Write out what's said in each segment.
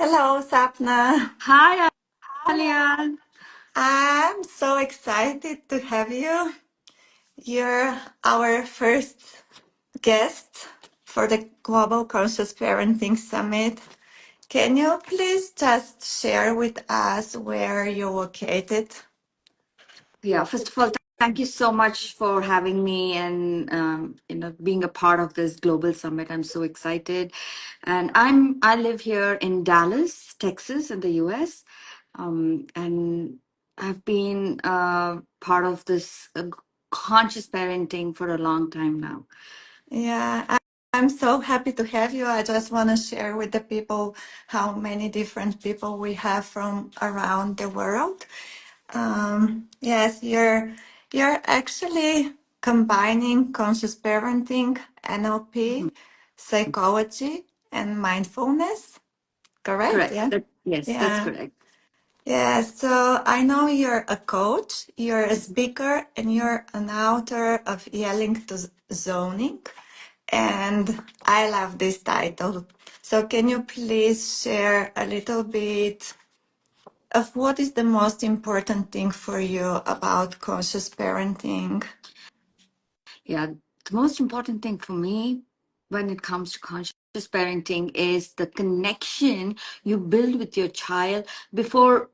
Hello, Sapna. Hi, Alia. I'm so excited to have you. You're our first guest for the Global Conscious Parenting Summit. Can you please just share with us where you're located? Yeah, first of all, thank you so much for having me and being a part of this global summit. I'm so excited, and I live here in Dallas, Texas, in the U.S. And I've been part of this conscious parenting for a long time now. Yeah, I'm so happy to have you. I just want to share with the people how many different people we have from around the world. Yes, you're actually combining conscious parenting, Mhm. NLP, psychology, and mindfulness. Correct? Correct. Yeah. Yes, that's Yeah. correct. Yeah. So I know you're a coach, you're a speaker, and you're an author of Yelling to Zoning. And I love this title. So can you please share a little bit of what is the most important thing for you about conscious parenting? Yeah, the most important thing for me when it comes to conscious parenting is the connection you build with your child before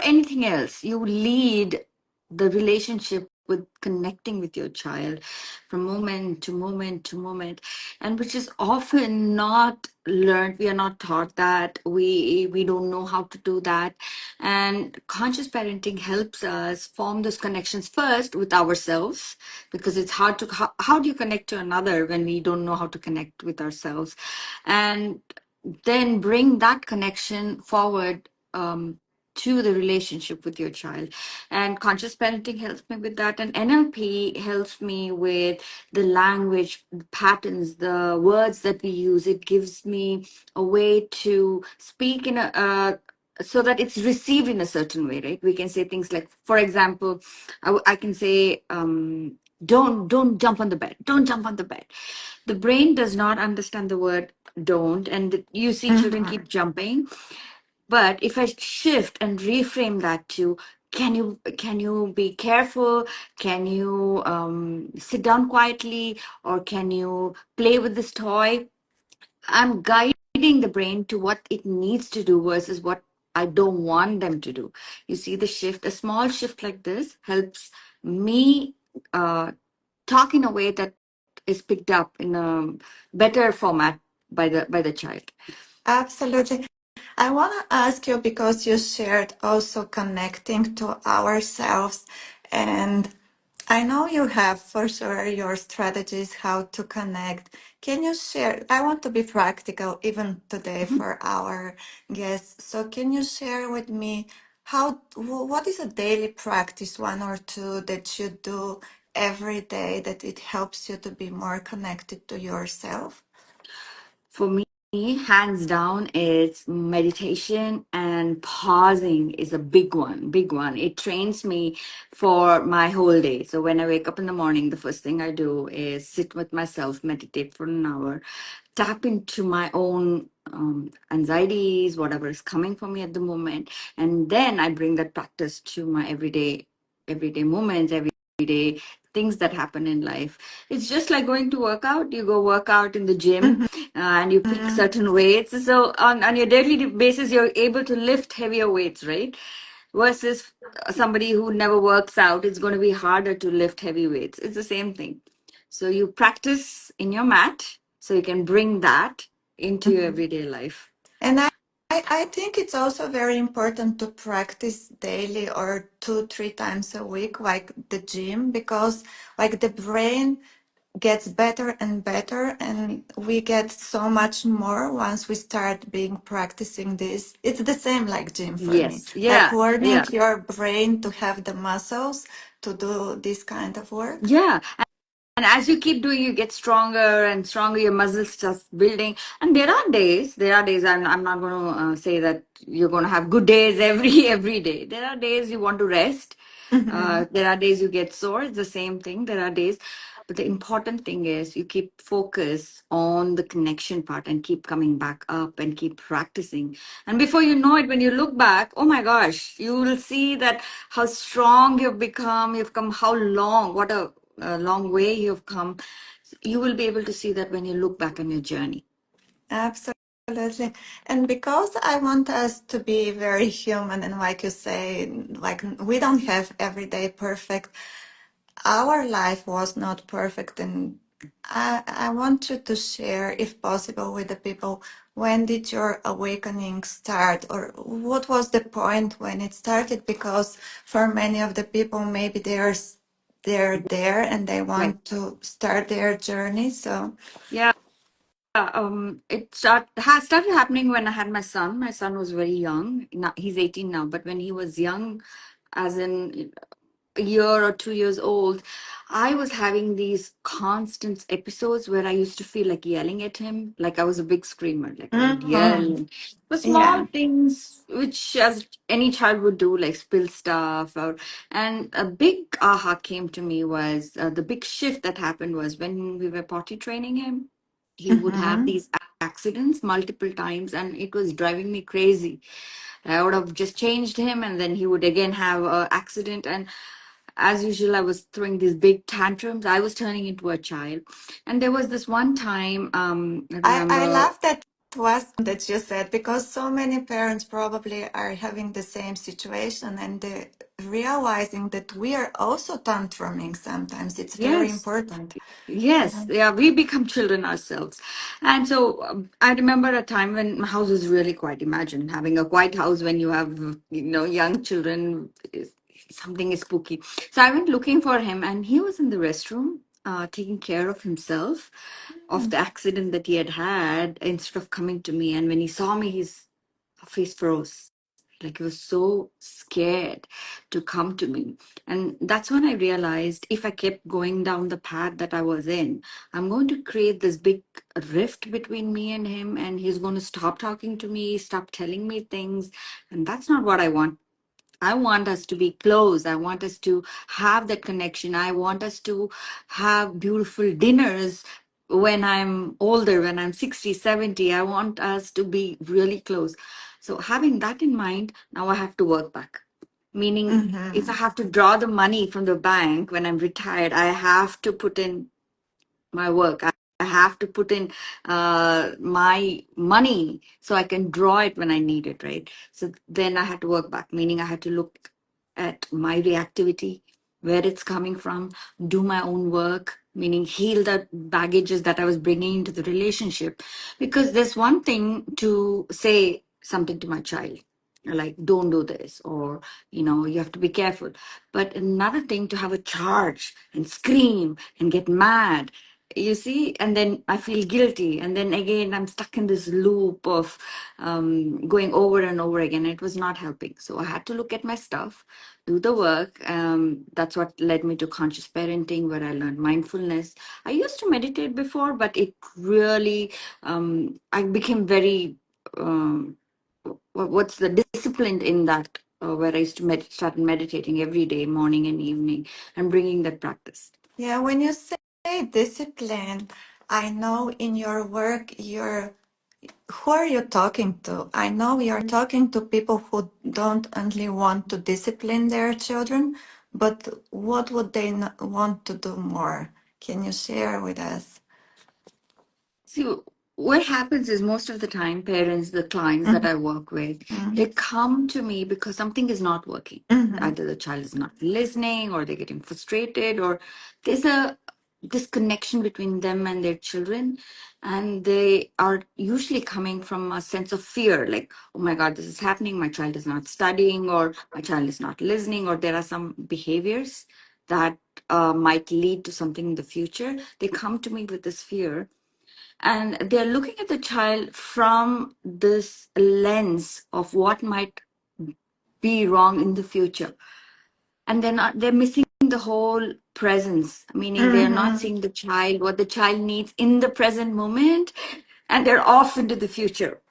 anything else. You lead the relationship with connecting with your child from moment to moment to moment, and which is often not learned. We are not taught that. We don't know how to do that, and conscious parenting helps us form those connections first with ourselves, because it's hard to how do you connect to another when we don't know how to connect with ourselves, and then bring that connection forward to the relationship with your child. And conscious parenting helps me with that, and NLP helps me with the language patterns, the words that we use. It gives me a way to speak in a so that it's received in a certain way, right? We can say things like, for example, I can say, don't jump on the bed, don't jump on the bed. The brain does not understand the word don't, and you see children Mhm. keep jumping. But if I shift and reframe that to, can you be careful, can you sit down quietly, or can you play with this toy, I'm guiding the brain to what it needs to do versus what I don't want them to do. You see the shift, a small shift like this helps me uh, talk in a way that is picked up in a better format by the child. Absolutely. I want to ask you because you shared also connecting to ourselves, and I know you have for sure your strategies how to connect. Can you share? I want to be practical even today Mhm. for our guests. So can you share with me what is a daily practice, one or two that you do every day that it helps you to be more connected to yourself? For me, hands down, it's meditation, and pausing is a big one, big one. It trains me for my whole day. So when I wake up in the morning, the first thing I do is sit with myself, meditate for an hour, tap into my own anxieties, whatever is coming for me at the moment, and then I bring that practice to my everyday moments, everyday things that happen in life. It's just like going to work out. You go work out in the gym, and you pick Mhm. certain weights. So on your daily basis, you're able to lift heavier weights, right? Versus somebody who never works out, it's going to be harder to lift heavy weights. It's the same thing. So you practice in your mat so you can bring that into your Mhm. everyday life. And I think it's also very important to practice daily or 2, 3 times a week, like the gym, because like the brain gets better and better, and we get so much more once we start being practicing this. It's the same like gym for me, Yes. like Yeah. learning Yeah. your brain to have the muscles to do this kind of work. Yeah. And as you keep doing, you get stronger and stronger. Your muscles start building. And there are days. I'm not going to say that you're going to have good days every day. There are days you want to rest. Mhm. There are days you get sore. It's the same thing. There are days. But the important thing is you keep focus on the connection part and keep coming back up and keep practicing. And before you know it, when you look back, oh my gosh, you will see that how strong you've come how long, what a long way you've come. You will be able to see that when you look back on your journey. Absolutely. And because I want us to be very human, and like you say, like we don't have every day perfect, our life was not perfect. And I want you to share, if possible, with the people, when did your awakening start, or what was the point when it started? Because for many of the people, maybe they're there and they Right. want to start their journey. So, Yeah. Has started happening when I had my son. My son was very young. Now, he's 18 now, but when he was young, as in a year or 2 years old, I was having these constant episodes where I used to feel like yelling at him, like I was a big screamer, like I would mhm, yell for small yeah. things, which as any child would do, like spill stuff. And a big aha came to me was the big shift that happened was when we were potty training him. He would have Mm-hmm. these accidents multiple times, and it was driving me crazy. I would have just changed him, and then he would again have an accident. And as usual, I was throwing these big tantrums. I was turning into a child. And there was this one time, I I remember, love that was that you said, because so many parents probably are having the same situation, and realizing that we are also tantruming sometimes. It's very yes. important. Yes, Yeah. yeah, we become children ourselves. And so I remember a time when my house was really quiet. Imagine having a quiet house when you have, young children, something is spooky. So I went looking for him, and he was in the restroom, taking care of himself, of the accident that he had had, instead of coming to me. And when he saw me, his face froze. Like he was so scared to come to me. And that's when I realized if I kept going down the path that I was in, I'm going to create this big rift between me and him, and he's going to stop talking to me, stop telling me things. And that's not what I want. I want us to be close. I want us to have that connection. I want us to have beautiful dinners when I'm older, when I'm 60, 70. I want us to be really close. So, having that in mind, now I have to work back. Meaning, if I Mm-hmm. have to draw the money from the bank when I'm retired, I have to put in my work. I have to put in my money so I can draw it when I need it, right? So then I had to work back, meaning I had to look at my reactivity, where it's coming from, do my own work, meaning heal the baggages that I was bringing into the relationship. Because there's one thing to say something to my child, like, don't do this, or, you have to be careful. But another thing to have a charge and scream and get mad, you see, and then I feel guilty, and then again I'm stuck in this loop of going over and over again. It was not helping, so I had to look at my stuff, do the work. That's what led me to conscious parenting, where I learned mindfulness. I used to meditate before, but it really I became very what's the disciplined in that, where I used to start meditating every day, morning and evening, and bringing that practice. Yeah, when you say discipline, I know in your work, who are you talking to? I know you're talking to people who don't only want to discipline their children, but what would they want to do more? Can you share with us? See, what happens is most of the time, parents, the clients that I work with, Mm-hmm. they come to me because something is not working. Mm-hmm. Either the child is not listening, or they're getting frustrated, or there's a disconnection between them and their children. And they are usually coming from a sense of fear, like, oh my God, this is happening. My child is not studying, or my child is not listening, or there are some behaviors that might lead to something in the future. They come to me with this fear, and they're looking at the child from this lens of what might be wrong in the future. And they're missing the whole presence, meaning they're not Mm-hmm. seeing the child, what the child needs in the present moment, and they're off into the future.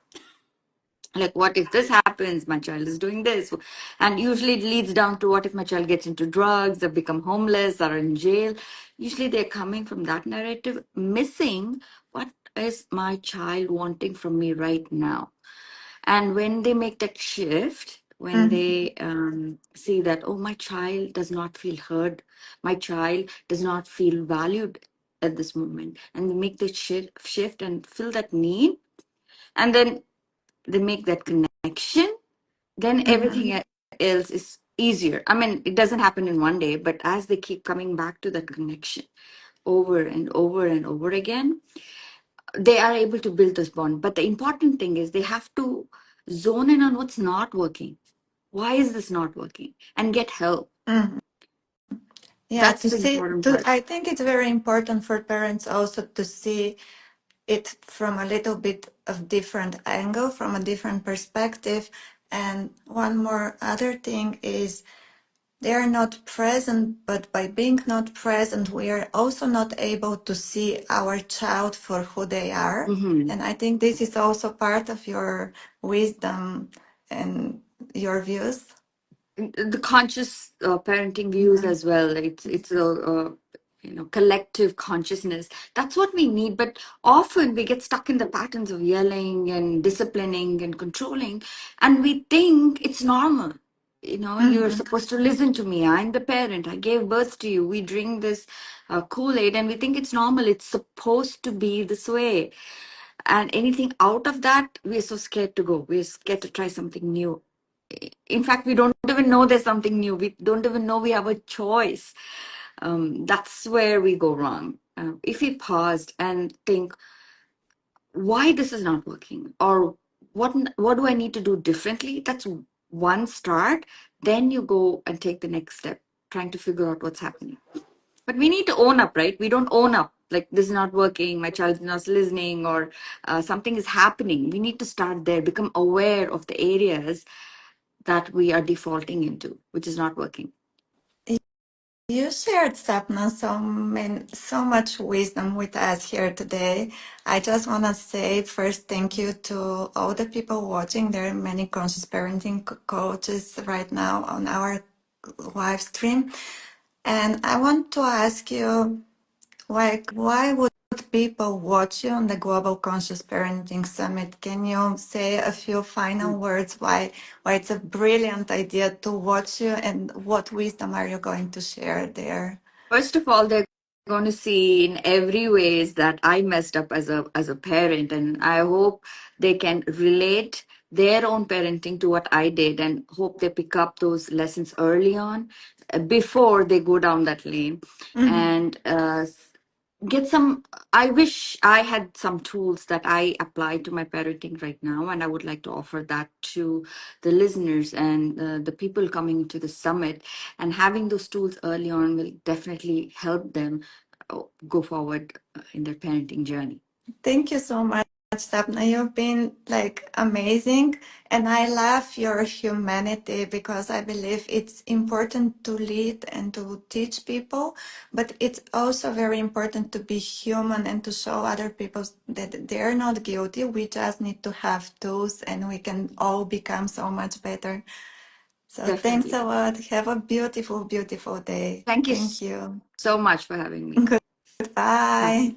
Like, what if this happens? My child is doing this. And usually it leads down to, what if my child gets into drugs or become homeless or in jail? Usually they're coming from that narrative, missing what is my child wanting from me right now. And when they make that shift, when Mhm. they see that, oh, my child does not feel heard, my child does not feel valued at this moment, and they make the shift and fill that need, and then they make that connection, then everything Mhm. else is easier. I mean, it doesn't happen in one day, but as they keep coming back to that connection over and over and over again, they are able to build this bond. But the important thing is they have to zone in on what's not working. Why is this not working? And get help. Mhm. Yeah, That's to the see, important part. I think it's very important for parents also to see it from a little bit of different angle, from a different perspective. And one more other thing is they are not present, but by being not present, we are also not able to see our child for who they are. Mhm. And I think this is also part of your wisdom and your views. The conscious parenting views Mhm. as well. It's a collective consciousness. That's what we need. But often we get stuck in the patterns of yelling and disciplining and controlling, and we think it's normal. You're Mhm. supposed to listen to me. I'm the parent. I gave birth to you. We drink this Kool-Aid, and we think it's normal. It's supposed to be this way. And anything out of that, we're so scared to go. We're scared to try something new. In fact, we don't even know there's something new. We don't even know we have a choice. That's where we go wrong. If we paused and think why this is not working, or what do I need to do differently, that's one start. Then you go and take the next step, trying to figure out what's happening. But we need to own up, right? We don't own up. Like, this is not working, my child is not listening, or something is happening. We need to start there, become aware of the areas that we are defaulting into, which is not working. You shared, Sapna, so much wisdom with us here today. I just want to say first thank you to all the people watching. There are many conscious parenting coaches right now on our live stream. And I want to ask you, like, why would people watch you on the Global Conscious Parenting Summit? Can you say a few final words why it's a brilliant idea to watch you, and what wisdom are you going to share there? First of all, they're going to see in every ways that I messed up as a parent, and I hope they can relate their own parenting to what I did, and hope they pick up those lessons early on, before they go down that lane, Mhm. and get some. I wish I had some tools that I apply to my parenting right now, and I would like to offer that to the listeners and the people coming to the summit. And having those tools early on will definitely help them go forward in their parenting journey. Thank you so much, Sapna. You've been like amazing. And I love your humanity, because I believe it's important to lead and to teach people, but it's also very important to be human and to show other people that they're not guilty. We just need to have tools, and we can all become so much better. So thanks Definitely. a lot. Have a beautiful, beautiful day. Thank you Thank you. so much for having me. Goodbye.